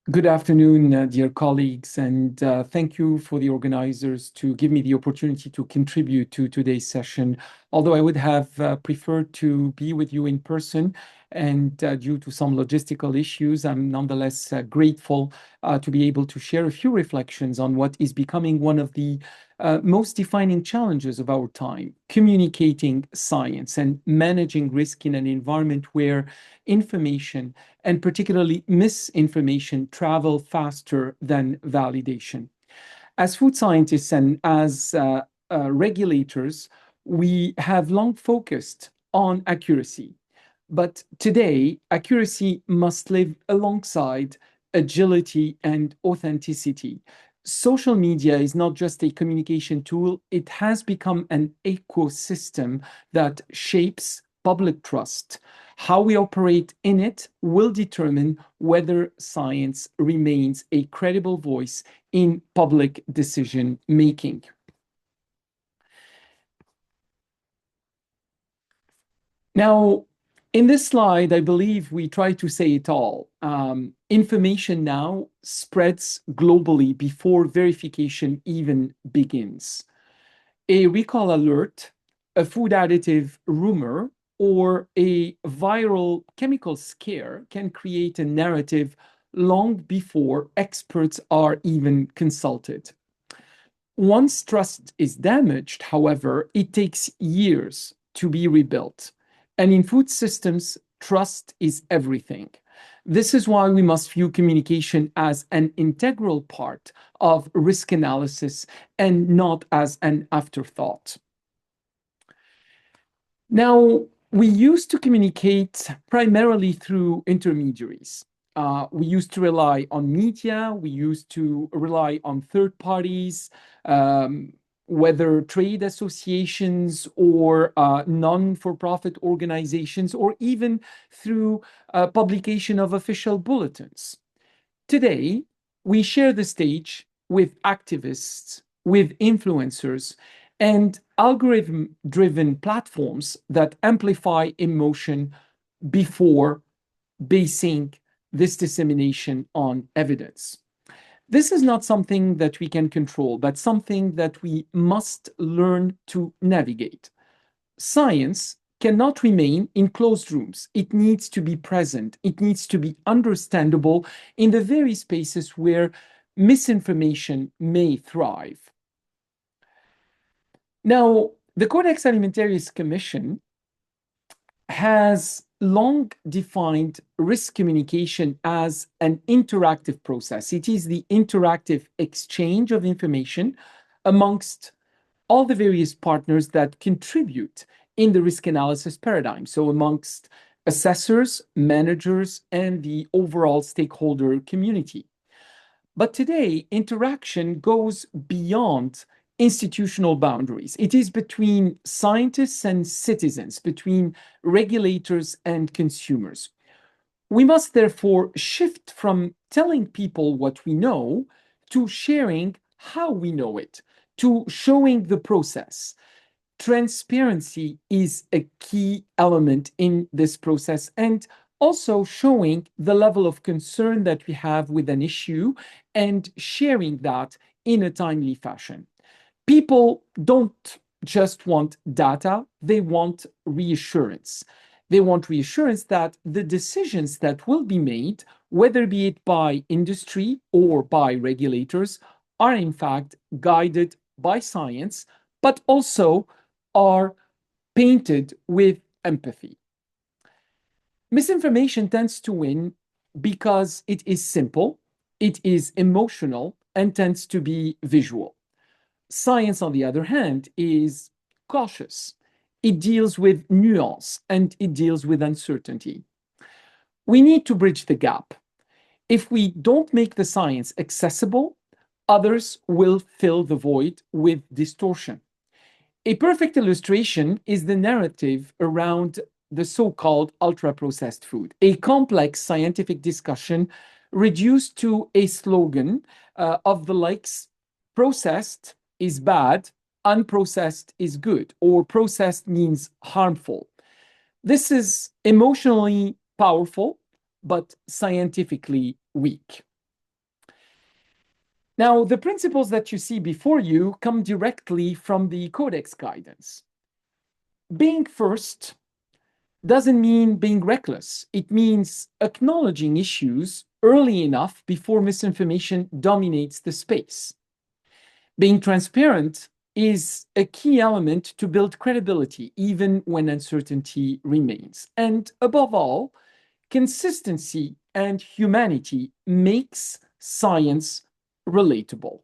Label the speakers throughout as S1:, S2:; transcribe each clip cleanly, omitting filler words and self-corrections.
S1: Good afternoon, dear colleagues, and thank you for the organizers to give me the opportunity to contribute to today's session. Although I would have preferred to be with you in person, and due to some logistical issues, I'm nonetheless grateful to be able to share a few reflections on what is becoming one of the most defining challenges of our time: communicating science and managing risk in an environment where information and particularly misinformation travel faster than validation. As food scientists and as regulators, we have long focused on accuracy. But today, accuracy must live alongside agility and authenticity. Social media is not just a communication tool, it has become an ecosystem that shapes public trust. How we operate in it will determine whether science remains a credible voice in public decision making. Now, in this slide, I believe we try to say it all. Information now spreads globally before verification even begins. A recall alert, a food additive rumor, or a viral chemical scare can create a narrative long before experts are even consulted. Once trust is damaged, however, it takes years to be rebuilt. And in food systems, trust is everything. This is why we must view communication as an integral part of risk analysis and not as an afterthought. Now, we used to communicate primarily through intermediaries. We used to rely on media, we used to rely on third parties, whether trade associations or non-for-profit organizations, or even through publication of official bulletins. Today, we share the stage with activists, with influencers, and algorithm-driven platforms that amplify emotion before basing this dissemination on evidence. This is not something that we can control, but something that we must learn to navigate. Science cannot remain in closed rooms. It needs to be present. It needs to be understandable in the very spaces where misinformation may thrive. Now, the Codex Alimentarius Commission has long defined risk communication as an interactive process. It is the interactive exchange of information amongst all the various partners that contribute in the risk analysis paradigm. So amongst assessors, managers, and the overall stakeholder community. But today, interaction goes beyond institutional boundaries. It is between scientists and citizens, between regulators and consumers. We must therefore shift from telling people what we know to sharing how we know it, to showing the process. Transparency is a key element in this process, and also showing the level of concern that we have with an issue and sharing that in a timely fashion. People don't just want data, they want reassurance. They want reassurance that the decisions that will be made, whether be it by industry or by regulators, are in fact guided by science, but also are painted with empathy. Misinformation tends to win because it is simple, it is emotional, and tends to be visual. Science, on the other hand, is cautious. It deals with nuance and it deals with uncertainty. We need to bridge the gap. If we don't make the science accessible, others will fill the void with distortion. A perfect illustration is the narrative around the so-called ultra-processed food, a complex scientific discussion reduced to a slogan of the likes: processed is bad, unprocessed is good, or processed means harmful. This is emotionally powerful, but scientifically weak. Now, the principles that you see before you come directly from the Codex guidance. Being first doesn't mean being reckless. It means acknowledging issues early enough before misinformation dominates the space. Being transparent is a key element to build credibility, even when uncertainty remains. And above all, consistency and humanity makes science relatable.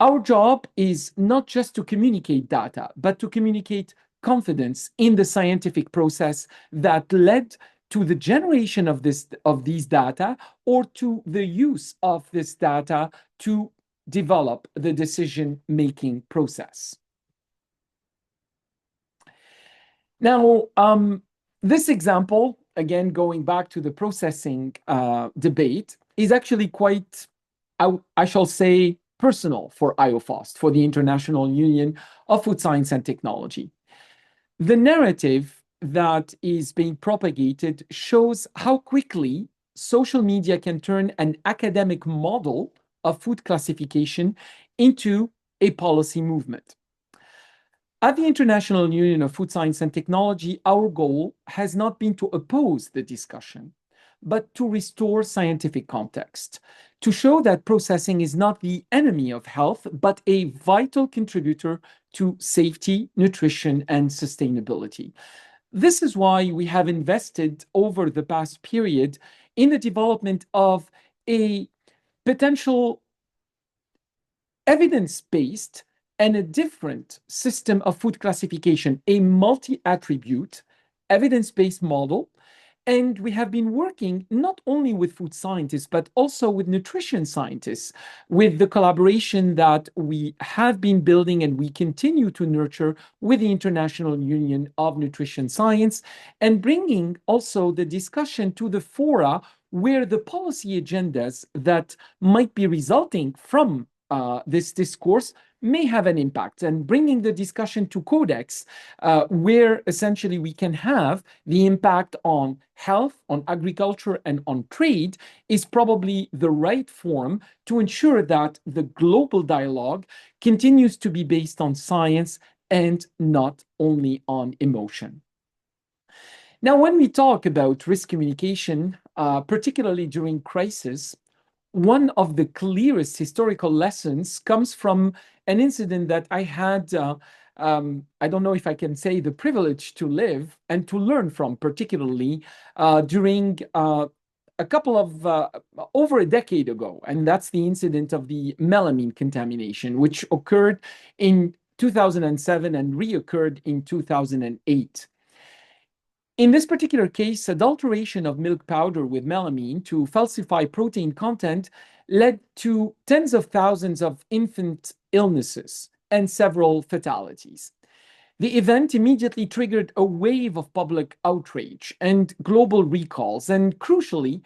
S1: Our job is not just to communicate data, but to communicate confidence in the scientific process that led to the generation of these data, or to the use of this data to develop the decision-making process. Now, this example, again, going back to the processing debate, is actually quite, I shall say, personal for IOFOST, for the International Union of Food Science and Technology. The narrative that is being propagated shows how quickly social media can turn an academic model of food classification into a policy movement. At the International Union of Food Science and Technology, our goal has not been to oppose the discussion, but to restore scientific context, to show that processing is not the enemy of health, but a vital contributor to safety, nutrition, and sustainability. This is why we have invested over the past period in the development of a potential evidence-based and a different system of food classification, a multi-attribute evidence-based model. And we have been working not only with food scientists, but also with nutrition scientists, with the collaboration that we have been building and we continue to nurture with the International Union of Nutrition Science, and bringing also the discussion to the fora where the policy agendas that might be resulting from this discourse may have an impact, and bringing the discussion to Codex, where essentially we can have the impact on health, on agriculture, and on trade, is probably the right form to ensure that the global dialogue continues to be based on science and not only on emotion. Now, when we talk about risk communication, particularly during crisis, one of the clearest historical lessons comes from an incident that I had, I don't know if I can say the privilege to live and to learn from, particularly during a couple of, over a decade ago. And that's the incident of the melamine contamination, which occurred in 2007 and reoccurred in 2008. In this particular case, adulteration of milk powder with melamine to falsify protein content led to tens of thousands of infant illnesses and several fatalities. The event immediately triggered a wave of public outrage and global recalls, and crucially,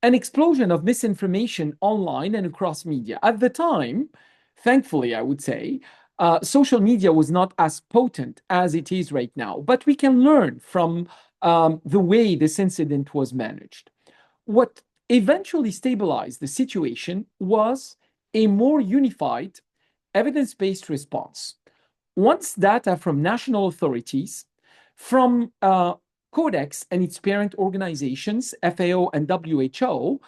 S1: an explosion of misinformation online and across media. At the time, thankfully, I would say, social media was not as potent as it is right now, but we can learn from the way this incident was managed. What eventually stabilized the situation was a more unified, evidence-based response. Once data from national authorities, from Codex and its parent organizations, FAO and WHO,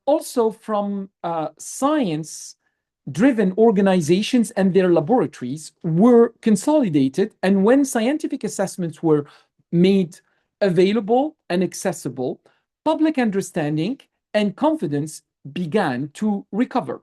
S1: also from science-driven organizations and their laboratories were consolidated, and when scientific assessments were made available and accessible, public understanding and confidence began to recover.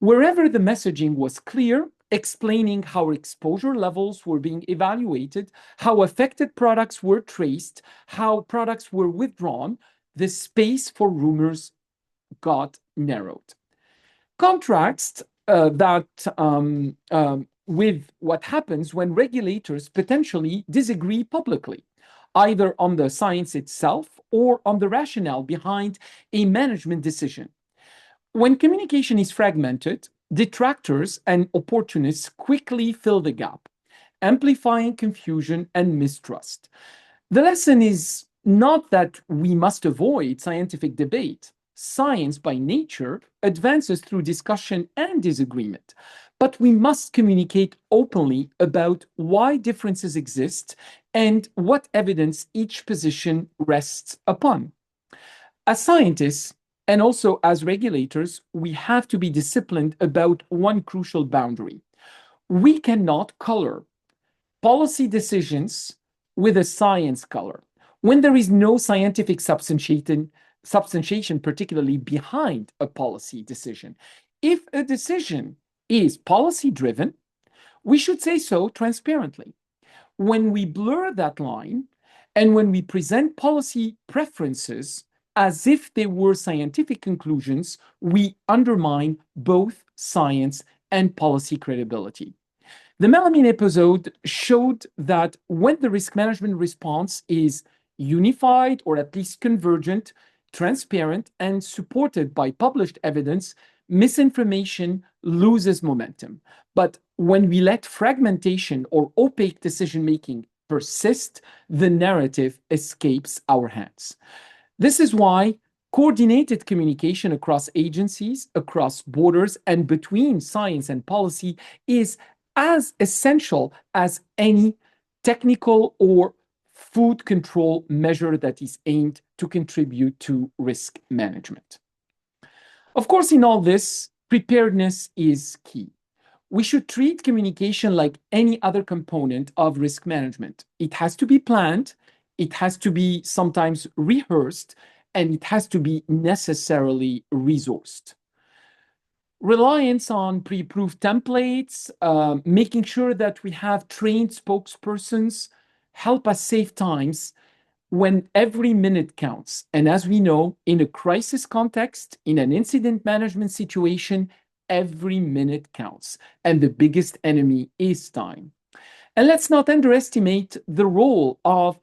S1: Wherever the messaging was clear, explaining how exposure levels were being evaluated, how affected products were traced, how products were withdrawn, the space for rumors got narrowed. Contrast that with what happens when regulators potentially disagree publicly, either on the science itself or on the rationale behind a management decision. When communication is fragmented, detractors and opportunists quickly fill the gap, amplifying confusion and mistrust. The lesson is not that we must avoid scientific debate, Science, by nature, advances through discussion and disagreement. But we must communicate openly about why differences exist and what evidence each position rests upon. As scientists, and also as regulators, we have to be disciplined about one crucial boundary. We cannot color policy decisions with a science color when there is no scientific substantiation, particularly behind a policy decision. If a decision is policy driven, we should say so transparently. When we blur that line and when we present policy preferences as if they were scientific conclusions, we undermine both science and policy credibility. The melamine episode showed that when the risk management response is unified or at least convergent, transparent, and supported by published evidence, misinformation loses momentum. But when we let fragmentation or opaque decision-making persist, the narrative escapes our hands. This is why coordinated communication across agencies, across borders, and between science and policy is as essential as any technical or food control measure that is aimed to contribute to risk management. Of course, in all this, preparedness is key. We should treat communication like any other component of risk management. It has to be planned, it has to be sometimes rehearsed, and it has to be necessarily resourced. Reliance on pre-approved templates, making sure that we have trained spokespersons help us save times when every minute counts. And as we know, in a crisis context, in an incident management situation, every minute counts. And the biggest enemy is time. And let's not underestimate the role of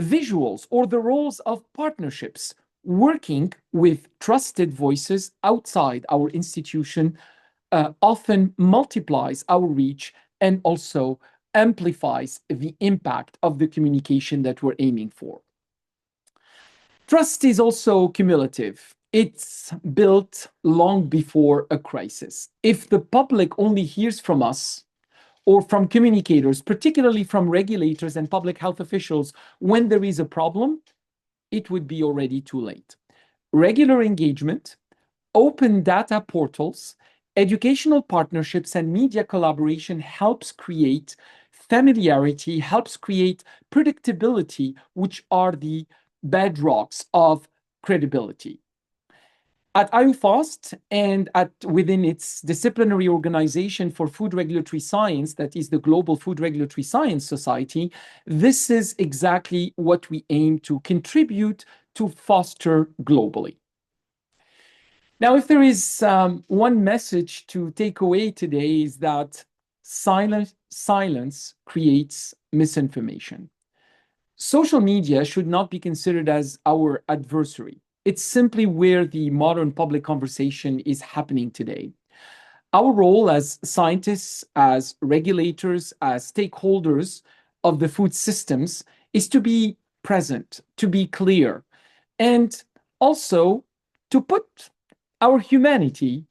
S1: visuals or the roles of partnerships. Working with trusted voices outside our institution often multiplies our reach and also amplifies the impact of the communication that we're aiming for. Trust is also cumulative. It's built long before a crisis. If the public only hears from us or from communicators, particularly from regulators and public health officials, when there is a problem, it would be already too late. Regular engagement, open data portals, educational partnerships, and media collaboration helps create familiarity, helps create predictability, which are the bedrocks of credibility. At IUFOST and within its disciplinary organization for food regulatory science, that is the Global Food Regulatory Science Society, this is exactly what we aim to contribute to foster globally. Now, if there is one message to take away today is that silence creates misinformation. Social media should not be considered as our adversary. It's simply where the modern public conversation is happening today. Our role as scientists, as regulators, as stakeholders of the food systems is to be present, to be clear, and also to put our humanity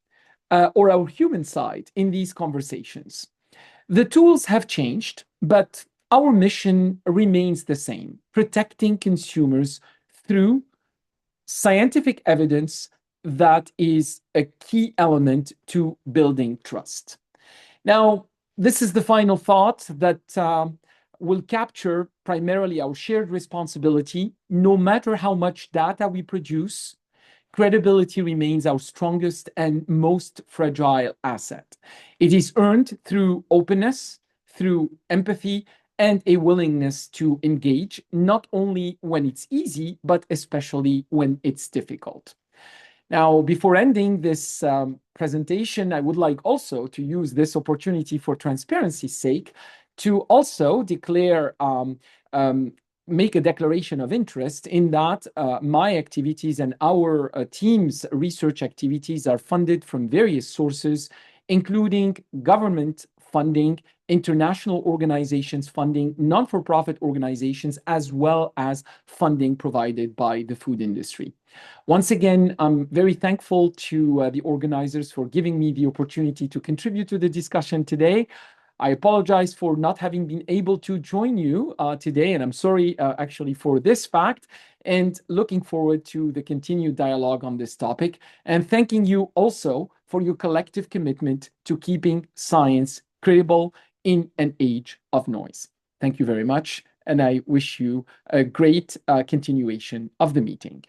S1: or our human side in these conversations. The tools have changed, but our mission remains the same: protecting consumers through scientific evidence that is a key element to building trust. Now, this is the final thought that will capture primarily our shared responsibility. No matter how much data we produce, credibility remains our strongest and most fragile asset. It is earned through openness, through empathy, and a willingness to engage, not only when it's easy, but especially when it's difficult. Now, before ending this presentation, I would like also to use this opportunity for transparency's sake to also declare, make a declaration of interest in that my activities and our team's research activities are funded from various sources, including government funding international organizations funding non-for-profit organizations, as well as funding provided by the food industry. Once again, I'm very thankful to the organizers for giving me the opportunity to contribute to the discussion today. I apologize for not having been able to join you today, and I'm sorry actually for this fact, and looking forward to the continued dialogue on this topic, and thanking you also for your collective commitment to keeping science credible in an age of noise. Thank you very much, and I wish you a great continuation of the meeting.